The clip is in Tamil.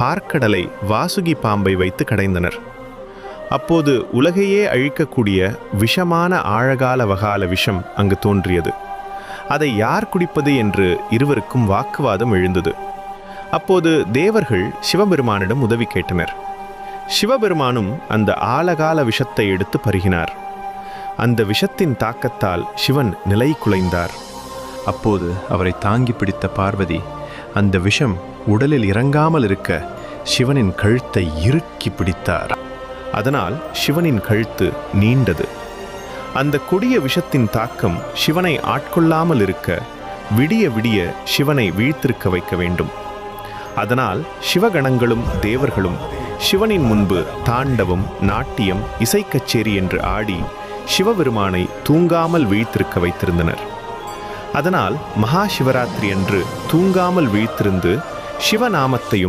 பார்க்கடலை வாசுகி பாம்பை வைத்து கடைந்தனர். அப்போது உலகையே அழிக்கக்கூடிய விஷமான ஆழகால வகால விஷம் அங்கு தோன்றியது. அதை யார் குடிப்பது என்று இருவருக்கும் வாக்குவாதம் எழுந்தது. அப்போது தேவர்கள் சிவபெருமானிடம் உதவி கேட்டனர். சிவபெருமானும் அந்த ஆழகால விஷத்தை எடுத்து பருகினார். அந்த விஷத்தின் தாக்கத்தால் சிவன் நிலை குலைந்தார். அப்போது அவரை தாங்கி பிடித்த பார்வதி அந்த விஷம் உடலில் இறங்காமல் இருக்க சிவனின் கழுத்தை இறுக்கி பிடித்தார். அதனால் சிவனின் கழுத்து நீண்டது. அந்த கொடிய விஷத்தின் தாக்கம் சிவனை ஆட்கொள்ளாமல் இருக்க விடிய விடிய சிவனை வீழ்த்திருக்க வைக்க வேண்டும். அதனால் சிவகணங்களும் தேவர்களும் சிவனின் முன்பு தாண்டவம், நாட்டியம், இசைக்கச்சேரி என்று ஆடி சிவபெருமானை தூங்காமல் வீழ்த்திருக்க வைத்திருந்தனர். அதனால் மகா சிவராத்திரி அன்று தூங்காமல் வீழ்த்திருந்து சிவநாமத்தையும்